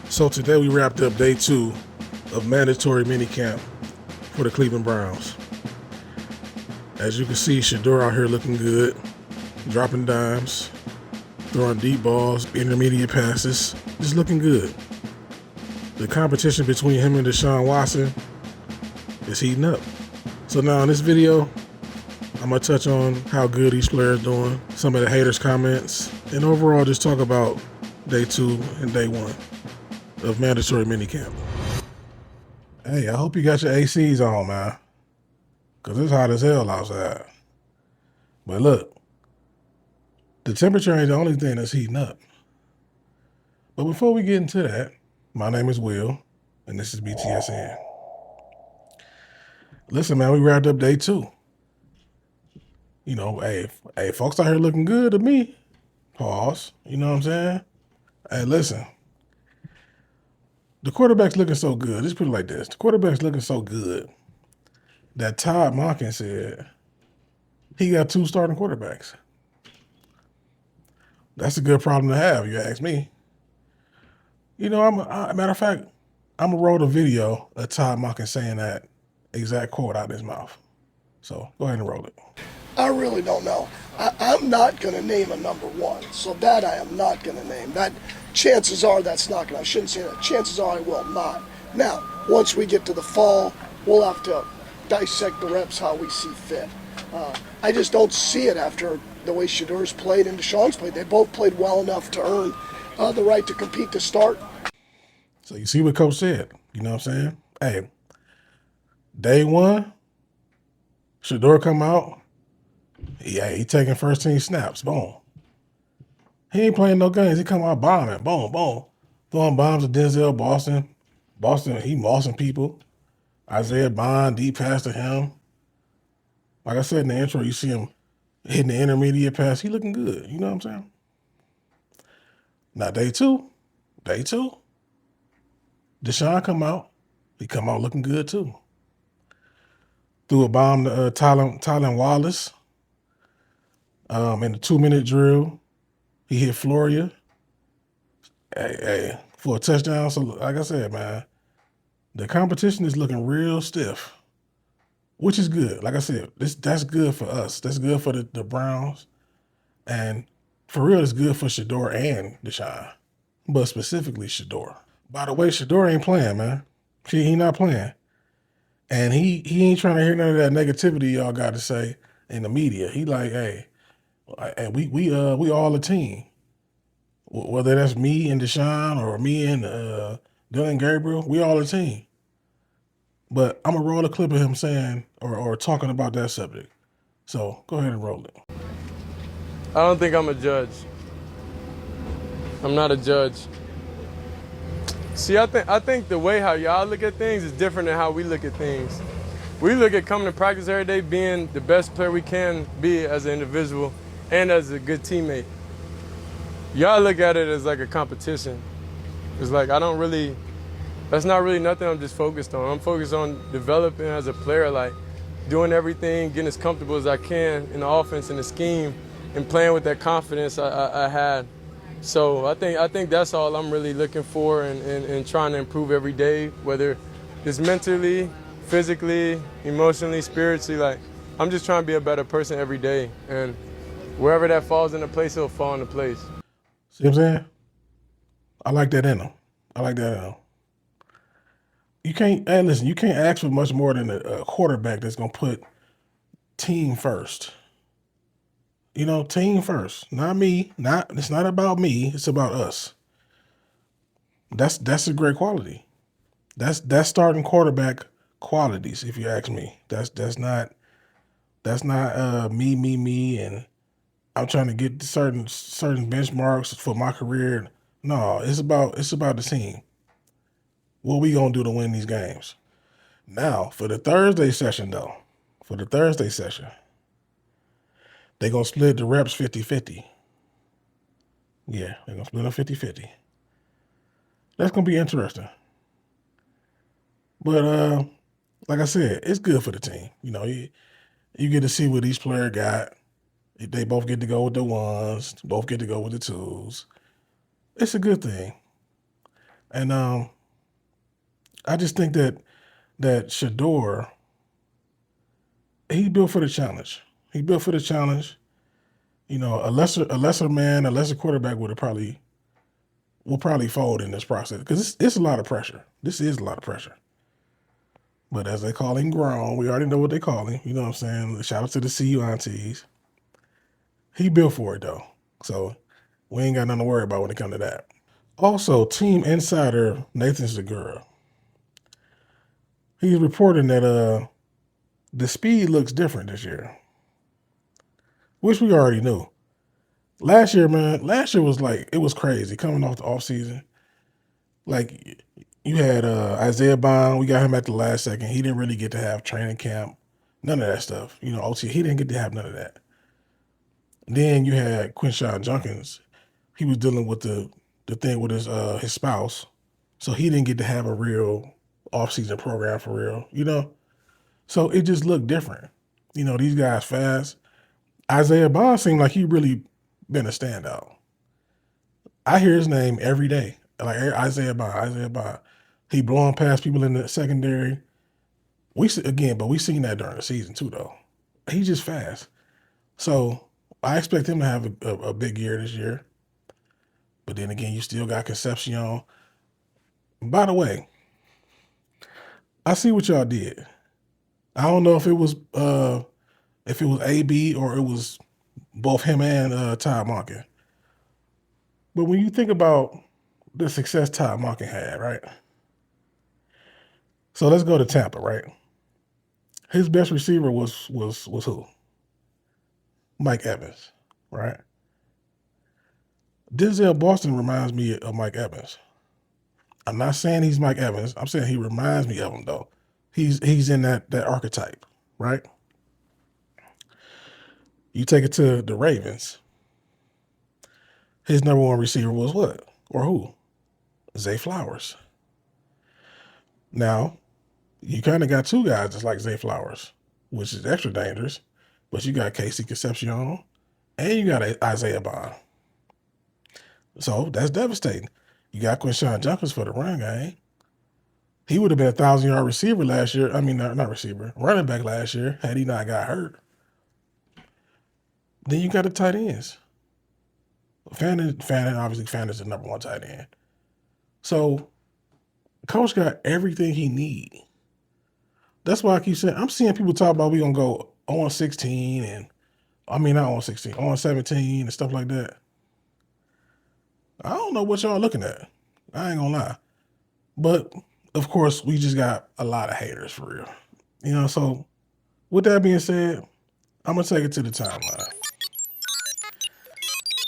So today we wrapped up day 2 of mandatory minicamp for the Cleveland Browns. As you can see, Shedeur out here looking good, dropping dimes, throwing deep balls, intermediate passes, just looking good. The competition between him and Deshaun Watson is heating up. So now in this video, I'm going to touch on how good each player is doing, some of the haters' comments, and overall just talk about day 2 and day 1 of mandatory minicamp. Hey, I hope you got your ACs on, man, because it's hot as hell outside. But look, the temperature ain't the only thing that's heating up. But before we get into that, my name is Will, and this is BTSN. Listen, man, we wrapped up day 2. You know, hey, folks out here looking good to me. Pause. You know what I'm saying? Hey, listen. The quarterback's looking so good. Let's put it like this. The quarterback's looking so good that Todd Monken said he got 2 starting quarterbacks. That's a good problem to have, you ask me. You know, matter of fact, I'm going to roll the video of Todd Monken saying that exact quote out of his mouth. So go ahead and roll it. I really don't know. I'm not going to name a number 1, so that I am not going to name. That chances are that's not going to, I shouldn't say that. Chances are I will not. Now, once we get to the fall, we'll have to dissect the reps how we see fit. I just don't see it after the way Shedeur's played and Deshaun's played. They both played well enough to earn the right to compete to start. So you see what Coach said. You know what I'm saying? Hey, day 1, Shedeur come out. Yeah, he taking first team snaps. Boom. He ain't playing no games. He come out bombing. Boom, boom. Throwing bombs to Denzel Boston. Boston, he mossing people. Isaiah Bond, deep pass to him. Like I said in the intro, you see him hitting the intermediate pass. He looking good. You know what I'm saying? Now, day 2. Deshaun come out. He come out looking good, too. Threw a bomb to Tylan Wallace. In the 2-minute drill, he hit Floria. Hey, for a touchdown. So, like I said, man, the competition is looking real stiff, which is good. Like I said, that's good for us. That's good for the Browns. And for real, it's good for Shedeur and Deshaun, but specifically Shedeur. By the way, Shedeur ain't playing, man. He not playing. And he ain't trying to hear none of that negativity y'all got to say in the media. He like, hey, we all a team. Whether that's me and Deshaun or me and Dylan Gabriel, we all a team. But I'm going to roll a clip of him saying or talking about that subject. So go ahead and roll it. I don't think I'm a judge. I'm not a judge. See, I think the way how y'all look at things is different than how we look at things. We look at coming to practice every day being the best player we can be as an individual and as a good teammate. Y'all look at it as like a competition. It's like that's not really nothing I'm just focused on. I'm focused on developing as a player, like doing everything, getting as comfortable as I can in the offense and the scheme and playing with that confidence I had. So I think that's all I'm really looking for and trying to improve every day, whether it's mentally, physically, emotionally, spiritually. Like, I'm just trying to be a better person every day. And wherever that falls into place, it'll fall into place. See what I'm saying? I like that in him. You can't ask for much more than a quarterback that's going to put team first. You know, team first. Not me. It's not about me. It's about us. That's a great quality. That's starting quarterback qualities, if you ask me. That's not me, and I'm trying to get certain benchmarks for my career. No, it's about the team. What we gonna do to win these games? Now, for the Thursday session, though, they're going to split the reps 50-50. Yeah, they're going to split them 50-50. That's going to be interesting. But like I said, it's good for the team. You know, you get to see what each player got. They both get to go with the 1s, both get to go with the 2s. It's a good thing. And I just think that Shedeur, he built for the challenge. He built for the challenge. You know, a lesser man, a lesser quarterback will probably fold in this process because it's a lot of pressure. This is a lot of pressure. But as they call him grown, we already know what they call him. You know what I'm saying? Shout out to the CU aunties. He built for it though. So we ain't got nothing to worry about when it comes to that. Also, team insider Nathan Zegura. He's reporting that the speed looks different this year, which we already knew. Last year was like, it was crazy coming off the offseason. Like, you had Isaiah Bond. We got him at the last second. He didn't really get to have training camp, none of that stuff. You know, OT, he didn't get to have none of that. Then you had Quinshon Junkins. He was dealing with the thing with his spouse, so he didn't get to have a real offseason program for real, you know? So it just looked different. You know, these guys fast. Isaiah Bond seemed like he really been a standout. I hear his name every day. Like Isaiah Bond. He blowing past people in the secondary. We seen that during the season too, though. He's just fast. So I expect him to have a big year this year. But then again, you still got Concepcion. By the way, I see what y'all did. I don't know if it was AB or it was both him and Todd Monken. But when you think about the success Todd Monken had, right? So let's go to Tampa, right? His best receiver was who? Mike Evans, right? Denzel Boston reminds me of Mike Evans. I'm not saying he's Mike Evans. I'm saying he reminds me of him, though. He's in that archetype, right? You take it to the Ravens. His number one receiver was what? Or who? Zay Flowers. Now, you kind of got two guys just like Zay Flowers, which is extra dangerous. But you got Casey Concepcion and you got Isaiah Bond. So that's devastating. You got Quinshon Junkins for the run game. He would have been a 1,000-yard receiver last year. I mean, not receiver, running back last year had he not got hurt. Then you got the tight ends. Fannin, obviously, Fannon's the number one tight end. So, coach got everything he need. That's why I keep saying, I'm seeing people talk about we going to go on 16 and, I mean, not on 16, on 17 and stuff like that. I don't know what y'all looking at. I ain't going to lie. But, of course, we just got a lot of haters for real. You know, so with that being said, I'm going to take it to the timeline.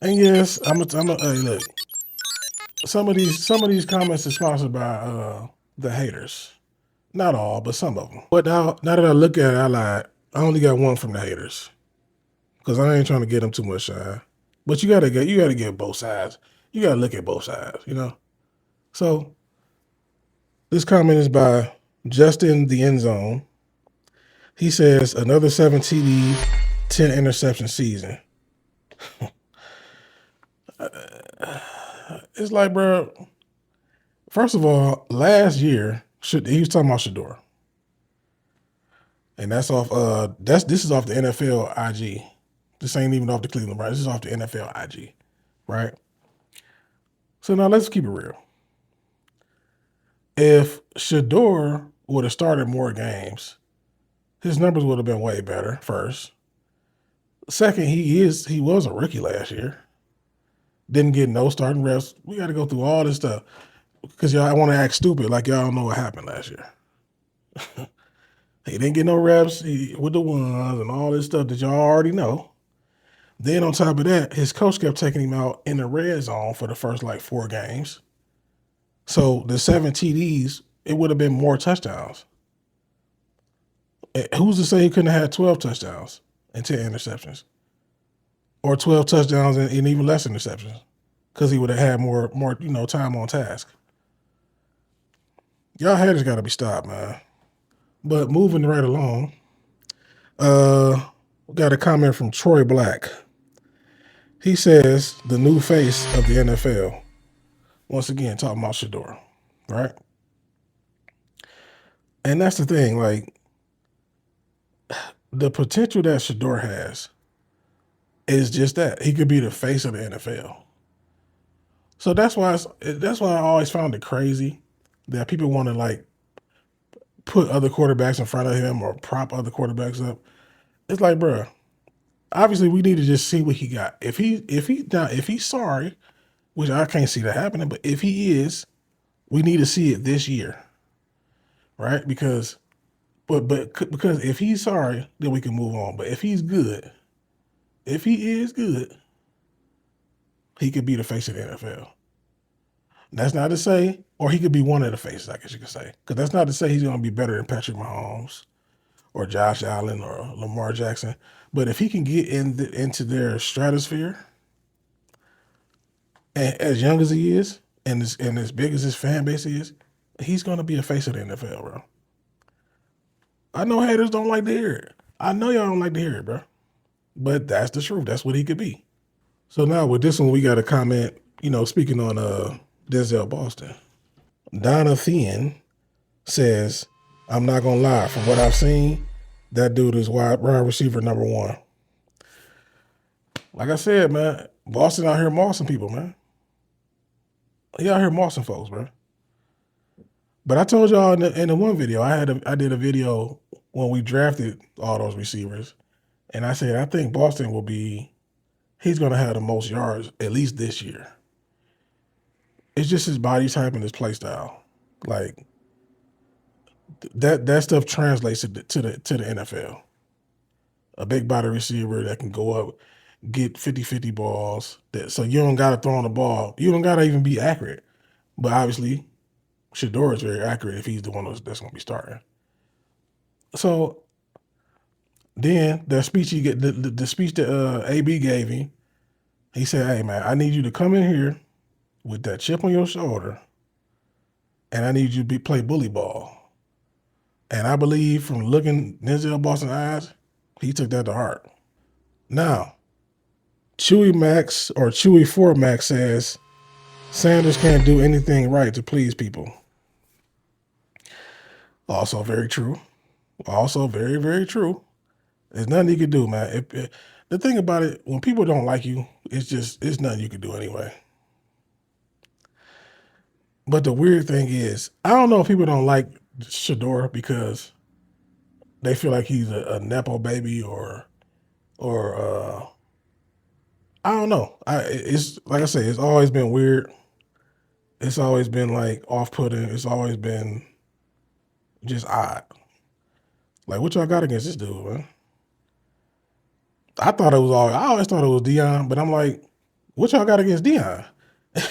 And yes, I'm a hey, look. Some of these comments are sponsored by the haters. Not all, but some of them. But now that I look at it, I lied. I only got one from the haters. Because I ain't trying to get them too much shine. But you gotta get both sides. You gotta look at both sides, you know? So this comment is by Justin the End Zone. He says, another 7 TD, 10 interception season. It's like, bro, first of all, last year, he was talking about Shedeur. And that's off, this is off the NFL IG. This ain't even off the Cleveland Browns. This is off the NFL IG, right? So now let's keep it real. If Shedeur would have started more games, his numbers would have been way better, first. Second, he was a rookie last year. Didn't get no starting reps. We got to go through all this stuff because y'all want to act stupid like y'all don't know what happened last year. He didn't get no reps with the ones and all this stuff that y'all already know. Then on top of that, his coach kept taking him out in the red zone for the first 4 games. So the 7 TDs, it would have been more touchdowns. Who's to say he couldn't have had 12 touchdowns and 10 interceptions? Or 12 touchdowns and even less interceptions, because he would have had more time on task. Y'all haters got to be stopped, man. But moving right along, we got a comment from Troy Black. He says the new face of the NFL. Once again, talking about Shedeur. right? And that's the thing, like the potential that Shedeur has is just that he could be the face of the NFL. So that's why I always found it crazy that people want to like put other quarterbacks in front of him or prop other quarterbacks up. It's like, bro, obviously we need to just see what he got. If he's sorry, which I can't see that happening, but if he is, we need to see it this year, right? Because if he's sorry, then we can move on. But if he is good, he could be the face of the NFL. That's not to say, or he could be one of the faces, I guess you could say. Because that's not to say he's going to be better than Patrick Mahomes or Josh Allen or Lamar Jackson. But if he can get into their stratosphere, and as young as he is, and as big as his fan base is, he's going to be a face of the NFL, bro. I know haters don't like to hear it. I know y'all don't like to hear it, bro. But that's the truth. That's what he could be. So now with this one, we got a comment, speaking on Denzel Boston. Donna Thien says, I'm not going to lie. From what I've seen, that dude is wide receiver number one. Like I said, man, Boston out here mossing people, man. He out here mossing folks, bro. But I told y'all in the one video, I did a video when we drafted all those receivers, and I said I think Boston he's going to have the most yards at least this year. It's just his body type and his play style. Like that stuff translates to the NFL. A big body receiver that can go up, get 50-50 balls. So you don't got to throw on the ball. You don't got to even be accurate. But obviously, Shedeur is very accurate if he's the one that's going to be starting. So then the speech the speech that AB gave him, he said, "Hey man, I need you to come in here with that chip on your shoulder, and I need you to play bully ball." And I believe from looking Denzel Boston's eyes, he took that to heart. Now, Chewy 4 Max says Sanders can't do anything right to please people. Also very true. Also very, very true. There's nothing you can do, man. The thing about it, when people don't like you, it's nothing you can do anyway. But the weird thing is, I don't know if people don't like Shedeur because they feel like he's a Nepo baby or I don't know. It's like I say, it's always been weird. It's always been like off-putting. It's always been just odd. Like, what y'all got against this dude, man? I always thought it was Deion, but I'm like, what y'all got against Deion?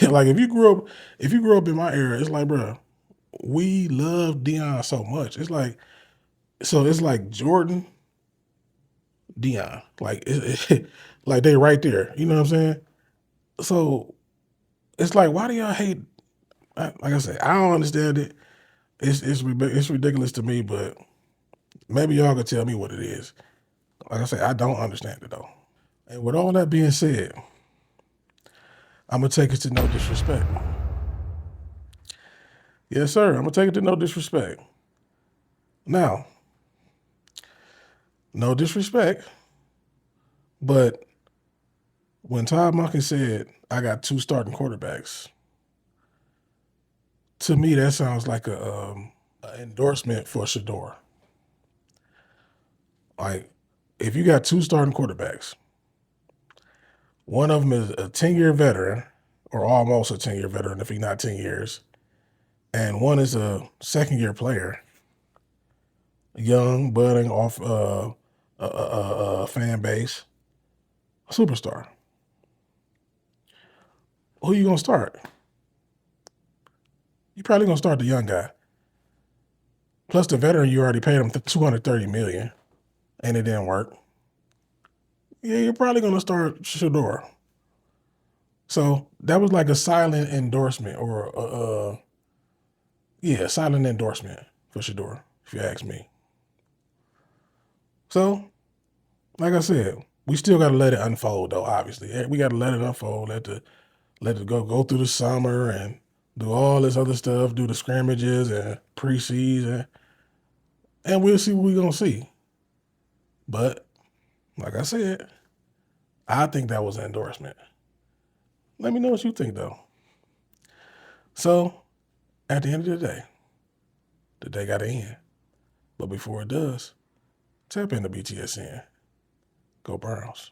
Like, if you grew up in my era, it's like, bro, we love Deion so much. It's like Jordan, Deion, like they right there. You know what I'm saying? So it's like, why do y'all hate? Like I said, I don't understand it. It's ridiculous to me, but maybe y'all can tell me what it is. Like I said, I don't understand it though. And with all that being said, I'm gonna take it to no disrespect. Yes, sir. I'm gonna take it to no disrespect. Now, no disrespect, but when Todd Monken said, I got 2 starting quarterbacks, to me that sounds like an endorsement for Shedeur. Like, if you got 2 starting quarterbacks, one of them is a 10-year veteran, or almost a 10-year veteran if he's not 10 years, and one is a second-year player, young, budding off fan base, a superstar. Who you gonna start? You're probably gonna start the young guy. Plus the veteran, you already paid him $230 million, and it didn't work. Yeah, you're probably gonna start Shedeur. So that was like a silent endorsement, or silent endorsement for Shedeur, if you ask me. So, like I said, we still got to let it unfold, though. Obviously, we got to let it unfold. Let it go through the summer, and do all this other stuff, do the scrimmages and preseason, and we'll see what we're going to see. But, like I said, I think that was an endorsement. Let me know what you think, though. So, at the end of the day got to end. But before it does, tap into BTSN. Go Browns.